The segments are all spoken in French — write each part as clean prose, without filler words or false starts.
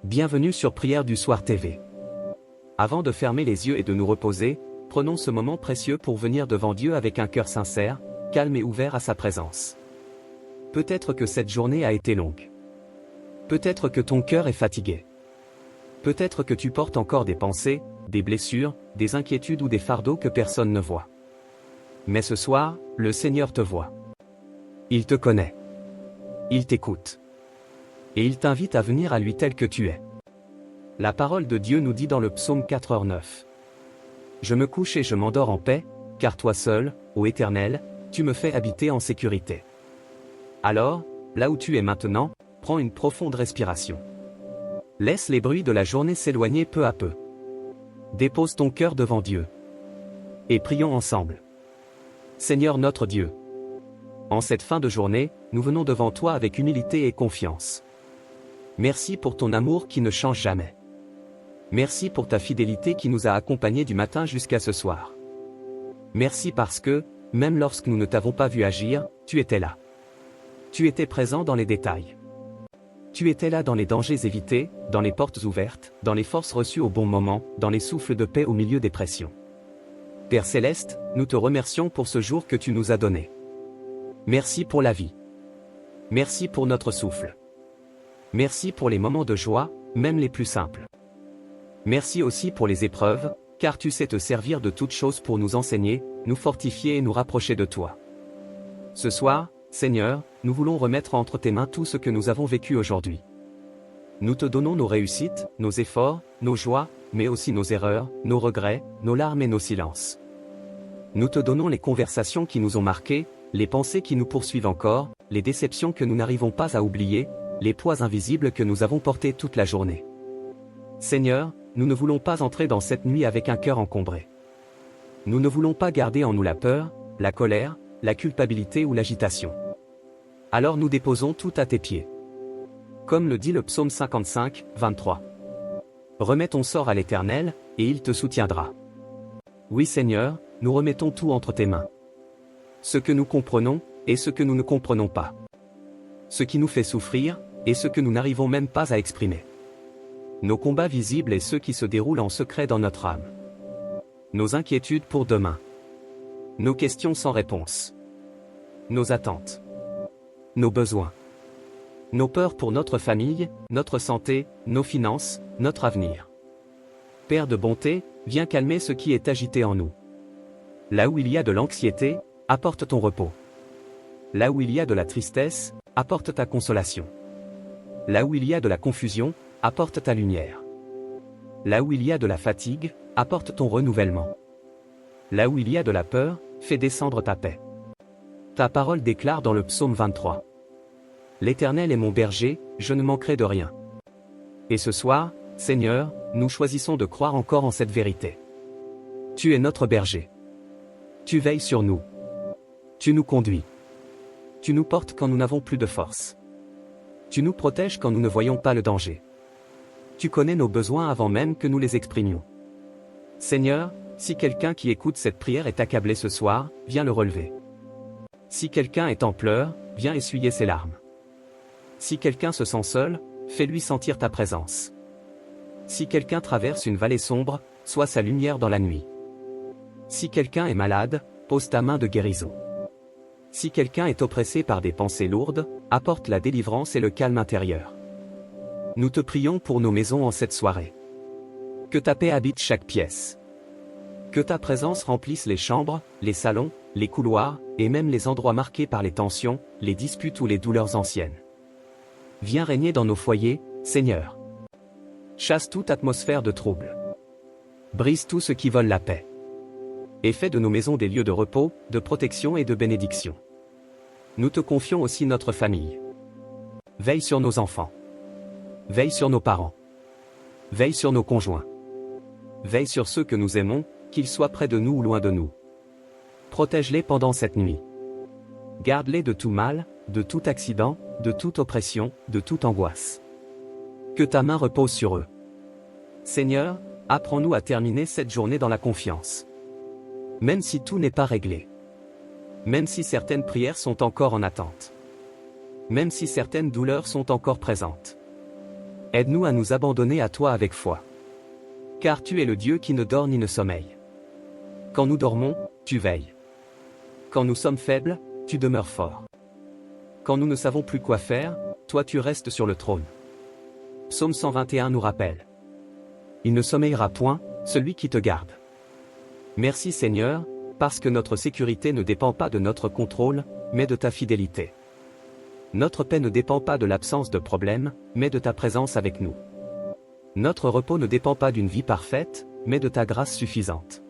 Bienvenue sur Prière du Soir TV. Avant de fermer les yeux et de nous reposer, prenons ce moment précieux pour venir devant Dieu avec un cœur sincère, calme et ouvert à sa présence. Peut-être que cette journée a été longue. Peut-être que ton cœur est fatigué. Peut-être que tu portes encore des pensées, des blessures, des inquiétudes ou des fardeaux que personne ne voit. Mais ce soir, le Seigneur te voit. Il te connaît. Il t'écoute. Et il t'invite à venir à lui tel que tu es. La parole de Dieu nous dit dans le psaume 4:9. Je me couche et je m'endors en paix, car toi seul, ô Éternel, tu me fais habiter en sécurité. Alors, là où tu es maintenant, prends une profonde respiration. Laisse les bruits de la journée s'éloigner peu à peu. Dépose ton cœur devant Dieu. Et prions ensemble. Seigneur notre Dieu. En cette fin de journée, nous venons devant toi avec humilité et confiance. Merci pour ton amour qui ne change jamais. Merci pour ta fidélité qui nous a accompagnés du matin jusqu'à ce soir. Merci parce que, même lorsque nous ne t'avons pas vu agir, tu étais là. Tu étais présent dans les détails. Tu étais là dans les dangers évités, dans les portes ouvertes, dans les forces reçues au bon moment, dans les souffles de paix au milieu des pressions. Père Céleste, nous te remercions pour ce jour que tu nous as donné. Merci pour la vie. Merci pour notre souffle. Merci pour les moments de joie, même les plus simples. Merci aussi pour les épreuves, car tu sais te servir de toutes choses pour nous enseigner, nous fortifier et nous rapprocher de toi. Ce soir, Seigneur, nous voulons remettre entre tes mains tout ce que nous avons vécu aujourd'hui. Nous te donnons nos réussites, nos efforts, nos joies, mais aussi nos erreurs, nos regrets, nos larmes et nos silences. Nous te donnons les conversations qui nous ont marqués, les pensées qui nous poursuivent encore, les déceptions que nous n'arrivons pas à oublier, les poids invisibles que nous avons portés toute la journée. Seigneur, nous ne voulons pas entrer dans cette nuit avec un cœur encombré. Nous ne voulons pas garder en nous la peur, la colère, la culpabilité ou l'agitation. Alors nous déposons tout à tes pieds. Comme le dit le psaume 55, 23. Remets ton sort à l'Éternel, et il te soutiendra. Oui Seigneur, nous remettons tout entre tes mains. Ce que nous comprenons, et ce que nous ne comprenons pas. Ce qui nous fait souffrir, et ce que nous n'arrivons même pas à exprimer. Nos combats visibles et ceux qui se déroulent en secret dans notre âme. Nos inquiétudes pour demain. Nos questions sans réponse. Nos attentes. Nos besoins. Nos peurs pour notre famille, notre santé, nos finances, notre avenir. Père de bonté, viens calmer ce qui est agité en nous. Là où il y a de l'anxiété, apporte ton repos. Là où il y a de la tristesse, apporte ta consolation. Là où il y a de la confusion, apporte ta lumière. Là où il y a de la fatigue, apporte ton renouvellement. Là où il y a de la peur, fais descendre ta paix. Ta parole déclare dans le psaume 23. L'Éternel est mon berger, je ne manquerai de rien. Et ce soir, Seigneur, nous choisissons de croire encore en cette vérité. Tu es notre berger. Tu veilles sur nous. Tu nous conduis. Tu nous portes quand nous n'avons plus de force. Tu nous protèges quand nous ne voyons pas le danger. Tu connais nos besoins avant même que nous les exprimions. Seigneur, si quelqu'un qui écoute cette prière est accablé ce soir, viens le relever. Si quelqu'un est en pleurs, viens essuyer ses larmes. Si quelqu'un se sent seul, fais-lui sentir ta présence. Si quelqu'un traverse une vallée sombre, sois sa lumière dans la nuit. Si quelqu'un est malade, pose ta main de guérison. Si quelqu'un est oppressé par des pensées lourdes, apporte la délivrance et le calme intérieur. Nous te prions pour nos maisons en cette soirée. Que ta paix habite chaque pièce. Que ta présence remplisse les chambres, les salons, les couloirs, et même les endroits marqués par les tensions, les disputes ou les douleurs anciennes. Viens régner dans nos foyers, Seigneur. Chasse toute atmosphère de trouble. Brise tout ce qui vole la paix. Et fais de nos maisons des lieux de repos, de protection et de bénédiction. Nous te confions aussi notre famille. Veille sur nos enfants. Veille sur nos parents. Veille sur nos conjoints. Veille sur ceux que nous aimons, qu'ils soient près de nous ou loin de nous. Protège-les pendant cette nuit. Garde-les de tout mal, de tout accident, de toute oppression, de toute angoisse. Que ta main repose sur eux. Seigneur, apprends-nous à terminer cette journée dans la confiance. Même si tout n'est pas réglé. Même si certaines prières sont encore en attente. Même si certaines douleurs sont encore présentes. Aide-nous à nous abandonner à toi avec foi. Car tu es le Dieu qui ne dort ni ne sommeille. Quand nous dormons, tu veilles. Quand nous sommes faibles, tu demeures fort. Quand nous ne savons plus quoi faire, toi tu restes sur le trône. Psaume 121 nous rappelle. Il ne sommeillera point, celui qui te garde. Merci Seigneur, parce que notre sécurité ne dépend pas de notre contrôle, mais de ta fidélité. Notre paix ne dépend pas de l'absence de problèmes, mais de ta présence avec nous. Notre repos ne dépend pas d'une vie parfaite, mais de ta grâce suffisante.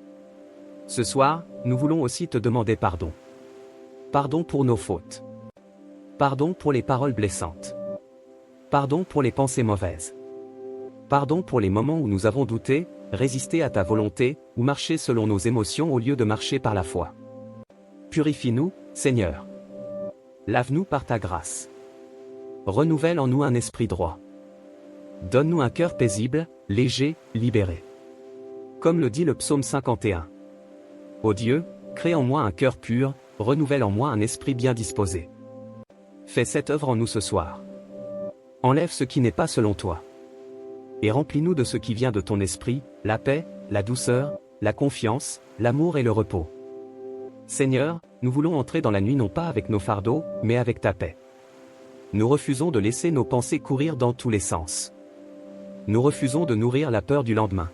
Ce soir, nous voulons aussi te demander pardon. Pardon pour nos fautes. Pardon pour les paroles blessantes. Pardon pour les pensées mauvaises. Pardon pour les moments où nous avons douté, résisté à ta volonté, ou marché selon nos émotions au lieu de marcher par la foi. Purifie-nous, Seigneur. Lave-nous par ta grâce. Renouvelle en nous un esprit droit. Donne-nous un cœur paisible, léger, libéré. Comme le dit le psaume 51. Ô Dieu, crée en moi un cœur pur, renouvelle en moi un esprit bien disposé. Fais cette œuvre en nous ce soir. Enlève ce qui n'est pas selon toi. Et remplis-nous de ce qui vient de ton esprit, la paix, la douceur, la confiance, l'amour et le repos. Seigneur, nous voulons entrer dans la nuit non pas avec nos fardeaux, mais avec ta paix. Nous refusons de laisser nos pensées courir dans tous les sens. Nous refusons de nourrir la peur du lendemain.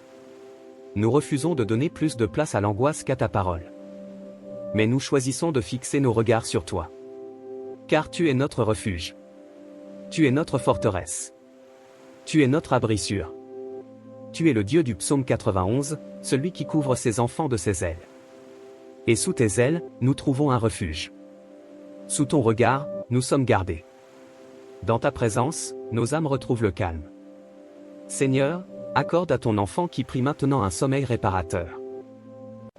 Nous refusons de donner plus de place à l'angoisse qu'à ta parole. Mais nous choisissons de fixer nos regards sur toi. Car tu es notre refuge. Tu es notre forteresse. Tu es notre abri sûr. Tu es le Dieu du psaume 91, celui qui couvre ses enfants de ses ailes. Et sous tes ailes, nous trouvons un refuge. Sous ton regard, nous sommes gardés. Dans ta présence, nos âmes retrouvent le calme. Seigneur, accorde à ton enfant qui prie maintenant un sommeil réparateur.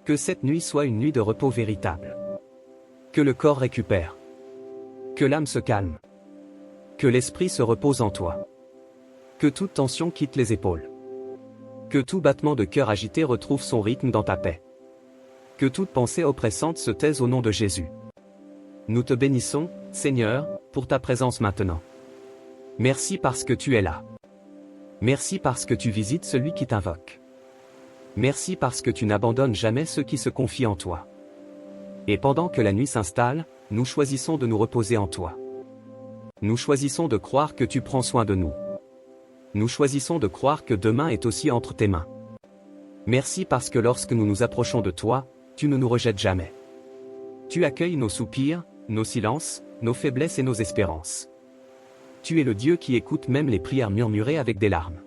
Que cette nuit soit une nuit de repos véritable. Que le corps récupère. Que l'âme se calme. Que l'esprit se repose en toi. Que toute tension quitte les épaules. Que tout battement de cœur agité retrouve son rythme dans ta paix. Que toute pensée oppressante se taise au nom de Jésus. Nous te bénissons, Seigneur, pour ta présence maintenant. Merci parce que tu es là. Merci parce que tu visites celui qui t'invoque. Merci parce que tu n'abandonnes jamais ceux qui se confient en toi. Et pendant que la nuit s'installe, nous choisissons de nous reposer en toi. Nous choisissons de croire que tu prends soin de nous. Nous choisissons de croire que demain est aussi entre tes mains. Merci parce que lorsque nous nous approchons de toi, tu ne nous rejettes jamais. Tu accueilles nos soupirs, nos silences, nos faiblesses et nos espérances. Tu es le Dieu qui écoute même les prières murmurées avec des larmes.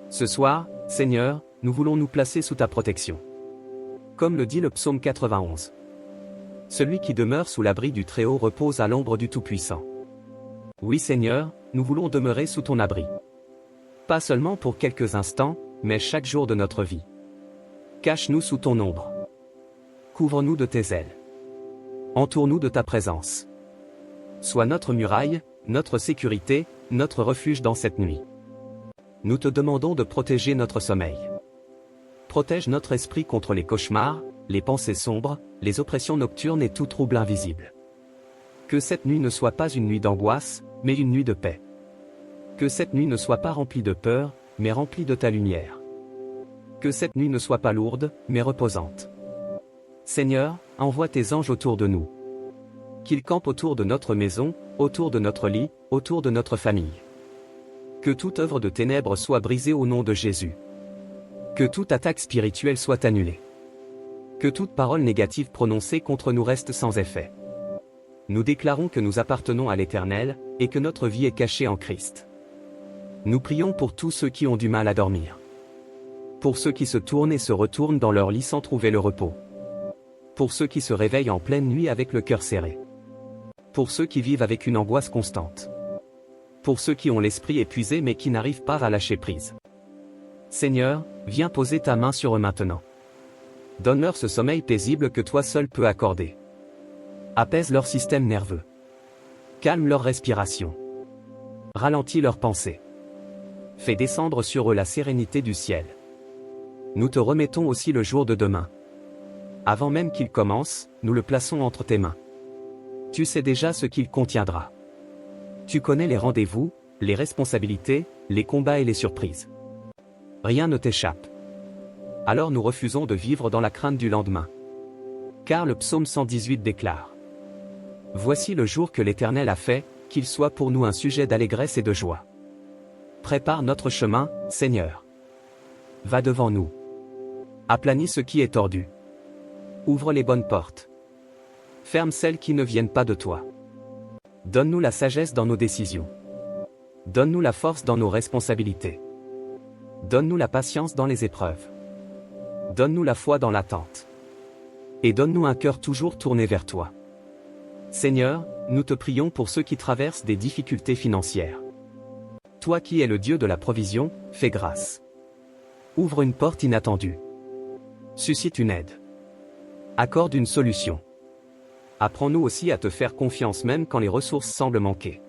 Ce soir, Seigneur, nous voulons nous placer sous ta protection. Comme le dit le psaume 91. Celui qui demeure sous l'abri du Très-Haut repose à l'ombre du Tout-Puissant. Oui Seigneur, nous voulons demeurer sous ton abri. Pas seulement pour quelques instants, mais chaque jour de notre vie. Cache-nous sous ton ombre. Couvre-nous de tes ailes. Entoure-nous de ta présence. Sois notre muraille, notre sécurité, notre refuge dans cette nuit. Nous te demandons de protéger notre sommeil. Protège notre esprit contre les cauchemars, les pensées sombres, les oppressions nocturnes et tout trouble invisible. Que cette nuit ne soit pas une nuit d'angoisse, mais une nuit de paix. Que cette nuit ne soit pas remplie de peur, mais remplie de ta lumière. Que cette nuit ne soit pas lourde, mais reposante. Seigneur, envoie tes anges autour de nous. Qu'ils campent autour de notre maison, autour de notre lit, autour de notre famille. Que toute œuvre de ténèbres soit brisée au nom de Jésus. Que toute attaque spirituelle soit annulée. Que toute parole négative prononcée contre nous reste sans effet. Nous déclarons que nous appartenons à l'Éternel, et que notre vie est cachée en Christ. Nous prions pour tous ceux qui ont du mal à dormir. Pour ceux qui se tournent et se retournent dans leur lit sans trouver le repos. Pour ceux qui se réveillent en pleine nuit avec le cœur serré. Pour ceux qui vivent avec une angoisse constante. Pour ceux qui ont l'esprit épuisé mais qui n'arrivent pas à lâcher prise. Seigneur, viens poser ta main sur eux maintenant. Donne-leur ce sommeil paisible que toi seul peux accorder. Apaise leur système nerveux. Calme leur respiration. Ralentis leurs pensées. Fais descendre sur eux la sérénité du ciel. Nous te remettons aussi le jour de demain. Avant même qu'il commence, nous le plaçons entre tes mains. Tu sais déjà ce qu'il contiendra. Tu connais les rendez-vous, les responsabilités, les combats et les surprises. Rien ne t'échappe. Alors nous refusons de vivre dans la crainte du lendemain. Car le psaume 118 déclare: Voici le jour que l'Éternel a fait, qu'il soit pour nous un sujet d'allégresse et de joie. Prépare notre chemin, Seigneur. Va devant nous. Aplanis ce qui est tordu. Ouvre les bonnes portes. Ferme celles qui ne viennent pas de toi. Donne-nous la sagesse dans nos décisions. Donne-nous la force dans nos responsabilités. Donne-nous la patience dans les épreuves. Donne-nous la foi dans l'attente. Et donne-nous un cœur toujours tourné vers toi. Seigneur, nous te prions pour ceux qui traversent des difficultés financières. Toi qui es le Dieu de la provision, fais grâce. Ouvre une porte inattendue. Suscite une aide. Accorde une solution. Apprends-nous aussi à te faire confiance même quand les ressources semblent manquer.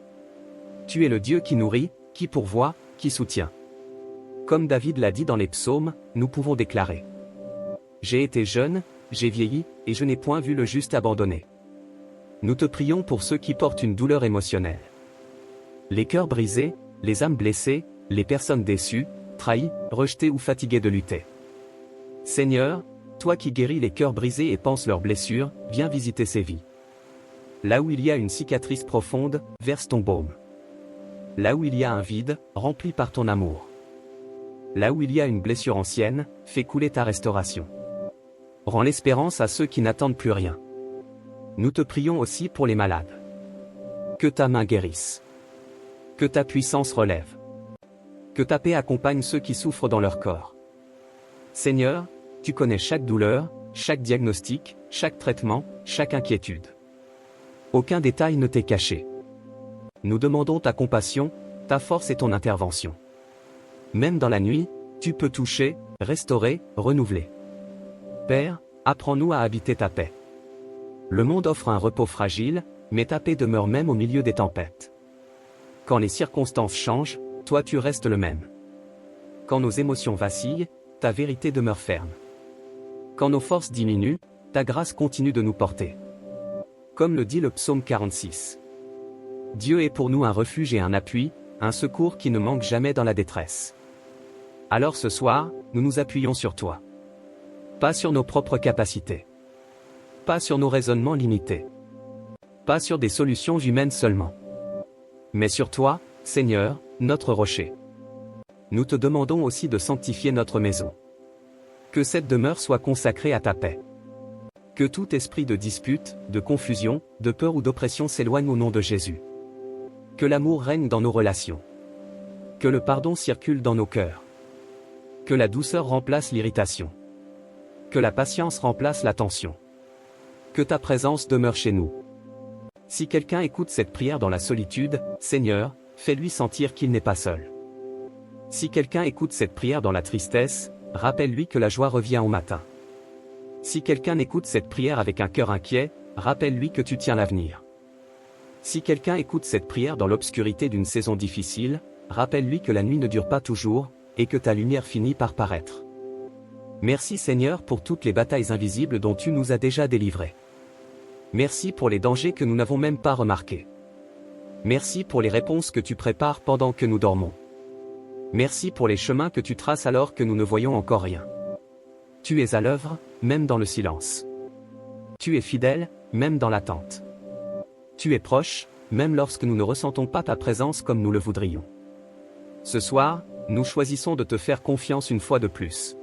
Tu es le Dieu qui nourrit, qui pourvoit, qui soutient. Comme David l'a dit dans les psaumes, nous pouvons déclarer: J'ai été jeune, j'ai vieilli, et je n'ai point vu le juste abandonné. Nous te prions pour ceux qui portent une douleur émotionnelle. Les cœurs brisés, les âmes blessées, les personnes déçues, trahies, rejetées ou fatiguées de lutter. Seigneur, toi qui guéris les cœurs brisés et panses leurs blessures, viens visiter ces vies. Là où il y a une cicatrice profonde, verse ton baume. Là où il y a un vide, rempli par ton amour. Là où il y a une blessure ancienne, fais couler ta restauration. Rends l'espérance à ceux qui n'attendent plus rien. Nous te prions aussi pour les malades. Que ta main guérisse. Que ta puissance relève. Que ta paix accompagne ceux qui souffrent dans leur corps. Seigneur, tu connais chaque douleur, chaque diagnostic, chaque traitement, chaque inquiétude. Aucun détail ne t'est caché. Nous demandons ta compassion, ta force et ton intervention. Même dans la nuit, tu peux toucher, restaurer, renouveler. Père, apprends-nous à habiter ta paix. Le monde offre un repos fragile, mais ta paix demeure même au milieu des tempêtes. Quand les circonstances changent, toi tu restes le même. Quand nos émotions vacillent, ta vérité demeure ferme. Quand nos forces diminuent, ta grâce continue de nous porter. Comme le dit le psaume 46. Dieu est pour nous un refuge et un appui, un secours qui ne manque jamais dans la détresse. Alors ce soir, nous nous appuyons sur toi. Pas sur nos propres capacités. Pas sur nos raisonnements limités. Pas sur des solutions humaines seulement. Mais sur toi, Seigneur, notre rocher. Nous te demandons aussi de sanctifier notre maison. Que cette demeure soit consacrée à ta paix. Que tout esprit de dispute, de confusion, de peur ou d'oppression s'éloigne au nom de Jésus. Que l'amour règne dans nos relations. Que le pardon circule dans nos cœurs. Que la douceur remplace l'irritation. Que la patience remplace la tension. Que ta présence demeure chez nous. Si quelqu'un écoute cette prière dans la solitude, Seigneur, fais-lui sentir qu'il n'est pas seul. Si quelqu'un écoute cette prière dans la tristesse, rappelle-lui que la joie revient au matin. Si quelqu'un écoute cette prière avec un cœur inquiet, rappelle-lui que tu tiens l'avenir. Si quelqu'un écoute cette prière dans l'obscurité d'une saison difficile, rappelle-lui que la nuit ne dure pas toujours, et que ta lumière finit par paraître. Merci Seigneur pour toutes les batailles invisibles dont tu nous as déjà délivrés. Merci pour les dangers que nous n'avons même pas remarqués. Merci pour les réponses que tu prépares pendant que nous dormons. Merci pour les chemins que tu traces alors que nous ne voyons encore rien. Tu es à l'œuvre, même dans le silence. Tu es fidèle, même dans l'attente. Tu es proche, même lorsque nous ne ressentons pas ta présence comme nous le voudrions. Ce soir, nous choisissons de te faire confiance une fois de plus.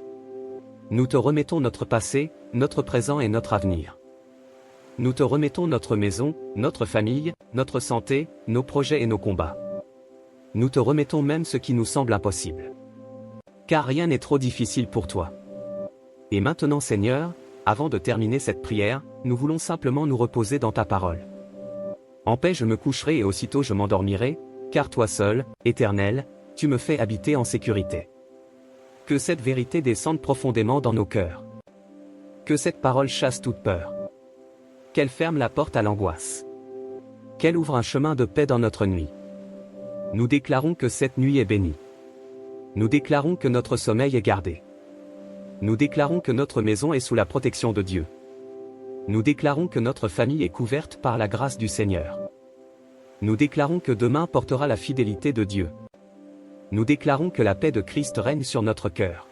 Nous te remettons notre passé, notre présent et notre avenir. Nous te remettons notre maison, notre famille, notre santé, nos projets et nos combats. Nous te remettons même ce qui nous semble impossible. Car rien n'est trop difficile pour toi. Et maintenant Seigneur, avant de terminer cette prière, nous voulons simplement nous reposer dans ta parole. En paix je me coucherai et aussitôt je m'endormirai, car toi seul, Éternel, tu me fais habiter en sécurité. Que cette vérité descende profondément dans nos cœurs. Que cette parole chasse toute peur. Qu'elle ferme la porte à l'angoisse. Qu'elle ouvre un chemin de paix dans notre nuit. Nous déclarons que cette nuit est bénie. Nous déclarons que notre sommeil est gardé. Nous déclarons que notre maison est sous la protection de Dieu. Nous déclarons que notre famille est couverte par la grâce du Seigneur. Nous déclarons que demain portera la fidélité de Dieu. Nous déclarons que la paix de Christ règne sur notre cœur.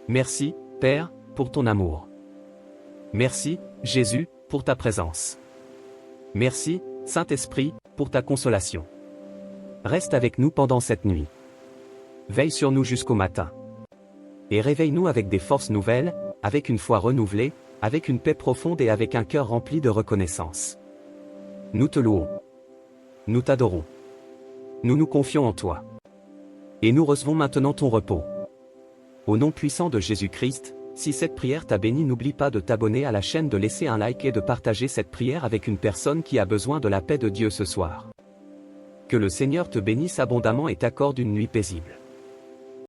Merci, Père, pour ton amour. Merci, Jésus, pour ta présence. Merci, Saint-Esprit, pour ta consolation. Reste avec nous pendant cette nuit. Veille sur nous jusqu'au matin. Et réveille-nous avec des forces nouvelles, avec une foi renouvelée, avec une paix profonde et avec un cœur rempli de reconnaissance. Nous te louons. Nous t'adorons. Nous nous confions en toi. Et nous recevons maintenant ton repos. Au nom puissant de Jésus-Christ, si cette prière t'a béni, n'oublie pas de t'abonner à la chaîne, de laisser un like et de partager cette prière avec une personne qui a besoin de la paix de Dieu ce soir. Que le Seigneur te bénisse abondamment et t'accorde une nuit paisible.